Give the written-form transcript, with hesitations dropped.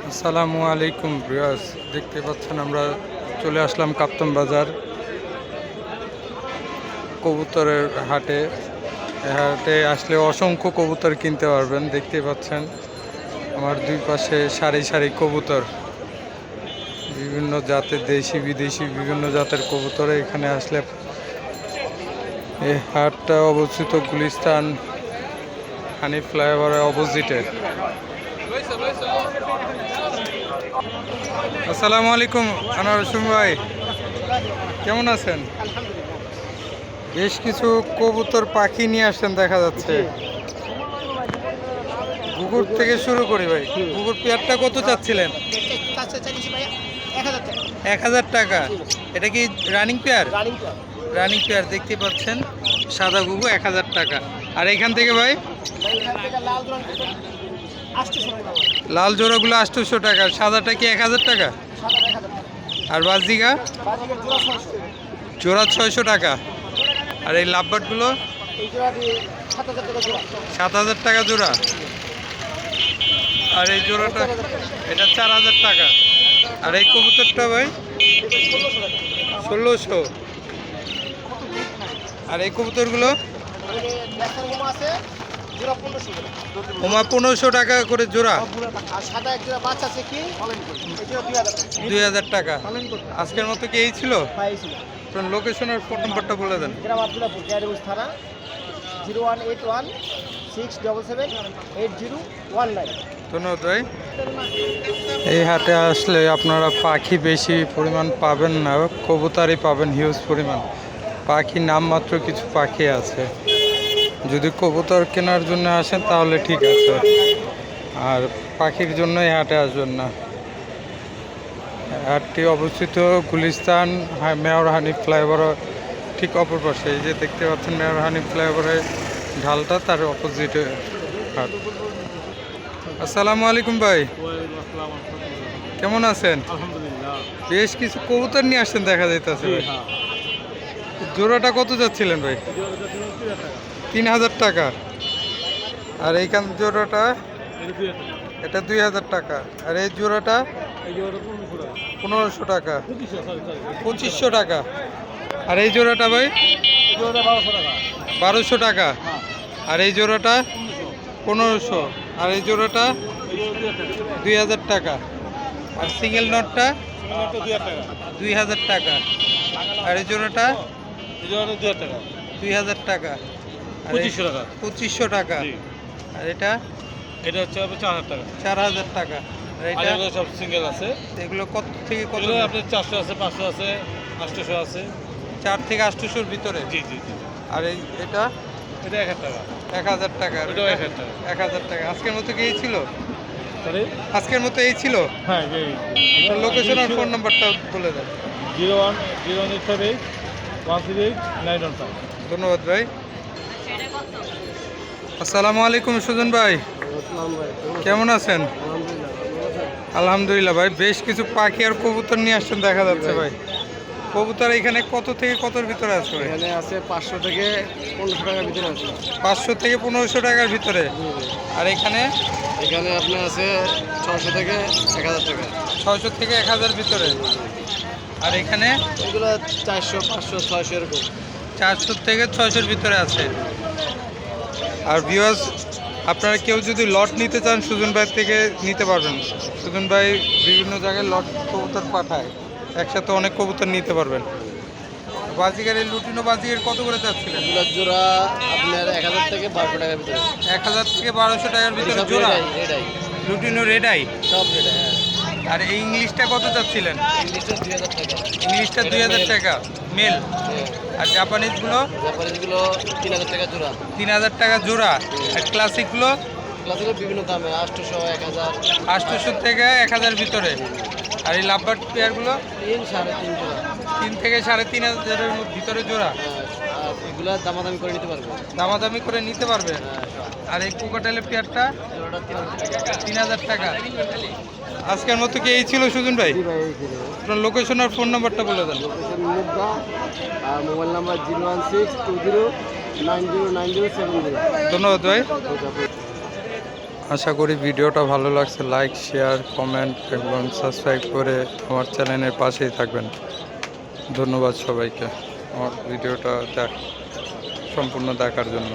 আসসালামু আলাইকুম ভিউয়ার্স, দেখতে পাচ্ছেন আমরা চলে আসলাম কাপ্তান বাজার কবুতরের হাটে। হাটে আসলে অসংখ্য কবুতর কিনতে পারবেন। দেখতে পাচ্ছেন আমার দুই পাশে সারি সারি কবুতর, বিভিন্ন জাতের দেশি বিদেশি বিভিন্ন জাতের কবুতর এখানে আসলে। এই হাটটা অবস্থিত গুলিস্তান হানি ফ্লাইওভারের অপোজিটে। আসসালামু আলাইকুম আনোয়ার হোসেন ভাই, কেমন আছেন? বেশ কিছু কবুতর পাখি নিয়ে আসছেন দেখা যাচ্ছে। ঘুঘুর থেকে শুরু করি ভাই, ঘুঘুর পেয়ারটা কত চাচ্ছিলেন? 1000 টাকা। এটা কি রানিং পেয়ার? রানিং পেয়ার দেখতে পাচ্ছেন, সাদা ঘুঘু 1000 টাকা। আর এখান থেকে ভাই লাল জোড়াগুলো 800 টাকা, সাদাটা কি 1000 টাকা? আর বাজিগা জোড়া 600 টাকা। আর এই লাভবার্ডগুলো 7000 টাকা জোড়া। আর এই জোড়াটা এটা 4000 টাকা। আর এই কবুতরটা ভাই 1600। আর এই কবুতরগুলো ওমা 1500 টাকা করে জোড়া। 2000 টাকা। আজকের মতো কি এই ছিল? লোকেশন আর ফোন নাম্বারটা বলে দেন। ধন্যবাদ ভাই। এই হাটে আসলে আপনারা পাখি বেশি পরিমাণ পাবেন না, কবুতরই পাবেন হিউজ পরিমাণ। পাখি নামমাত্র কিছু পাখি আছে। যদি কবুতর কেনার জন্য আসেন তাহলে ঠিক আছে, আর পাখির জন্য এই হাটে আসবেন না। হাটটি অবস্থিত গুলিস্তান মেয়র হানিফ ফ্লাইওভার ঠিক অপর পাশে। এই যে দেখতে পাচ্ছেন মেয়র হানিফ ফ্লাইওভারের ঢালটা, তার অপোজিটে হাট। আসসালামু আলাইকুম ভাই, কেমন আছেন? বেশ কিছু কবুতর নিয়ে আসছেন দেখা যাইতেছে ভাই। জোড়াটা কত যাচ্ছিলেন ভাই? 3000 টাকা। আর এইখান জোড়াটা এটা 2000 টাকা। আর এই জোড়াটা 1500 টাকা, 2500 টাকা। আর এই জোড়াটা ভাই 1200 টাকা। আর এই জোড়াটা 1500। আর এই জোড়াটা 2000 টাকা। আর সিঙ্গেল নটটা 2000 টাকা। আর এই জোড়াটা 2000 টাকা। 2500 টাকা। আর এটা হচ্ছে 4000 টাকা। 4000 টাকা। আর এটা সব সিঙ্গেল আছে। এগুলো কত থেকে কত? আপনার 400 আছে, 500 আছে, 800 আছে। 4 থেকে 800-র ভিতরে। জি জি জি। আর এটা 1000 টাকা। 1000 টাকা। এটাও 1000 টাকা। 1000 টাকা। আজকের মতো কি এই ছিল? সরি, আজকের মতো এই ছিল। হ্যাঁ লোকেশন আর ফোন নাম্বারটা বলে দেন। 01087138 ধন্যবাদ ভাই। আসসালামু আলাইকুম সুজন ভাই, কেমন আছেন? আলহামদুলিল্লাহ ভাই। বেশ কিছু পাখি আর কবুতর নিয়ে আসছেন দেখা যাচ্ছে ভাই। কবুতর এখানে কত থেকে কতর ভিতরে আছে ভাই? এখানে আছে 500 থেকে 1500 টাকার ভিতরে আছে। 500 থেকে 1500 টাকার ভিতরে। আর এখানে আপনার আছে 600 থেকে 1000 টাকা। 600 থেকে 1000 ভিতরে। আর এখানে এগুলো 400, 500, 600 এরকম। 400 থেকে 600-র ভিতরে আছে। আর ভিউয়ার্স, আপনারা কেউ যদি লট নিতে চান সুজন ভাই থেকে নিতে পারবেন। সুজন ভাই বিভিন্ন জায়গায় লট কবুতর পাঠায়, একসাথে অনেক কবুতর নিতে পারবেন। বাজিগারের লুটিনো বাজিগার কত করে চাচ্ছিলেন? এগুলো জোড়া আপনার 1000 থেকে 1200 টাকার ভিতরে। 1000 থেকে 1200 টাকার ভিতরে জোড়া রেডাই লুটিনো রেডাই। সব রেডাই। হ্যাঁ। আর এই ইংলিশটা কত চাচ্ছিলেন? ইংলিশটা 2000 টাকা। ইংলিশটা 2000 টাকা মেল। আর জাপানিজগুলো 3000 টাকা জোড়া। 3000 টাকা জোড়া। আর ক্লাসিকগুলো বিভিন্ন দামে 800, 1000। 800 থেকে 1000 ভিতরে। আর এই লাভবার্ড পেয়ারগুলো 3, 3.5 জোড়া। 3 থেকে 3500-এর ভিতরে জোড়া। আর এগুলা দামাদামি করে নিতে পারবে। দামাদামি করে নিতে পারবে। আর এই কোকাটেলের পেয়ারটা জোড়াটা 3000 টাকা। আজকের মতো কি এই ছিল সুজন ভাই? আপনার লোকেশন আর ফোন নাম্বারটা বলে দেন। আর মোবাইল নাম্বার 01620909070। ধন্যবাদ ভাই। আশা করি ভিডিওটা ভালো লাগছে। লাইক, শেয়ার, কমেন্ট এবং সাবস্ক্রাইব করে আমার চ্যানেলের পাশেই থাকবেন। ধন্যবাদ সবাইকে আমার ভিডিওটা সম্পূর্ণ দেখার জন্য।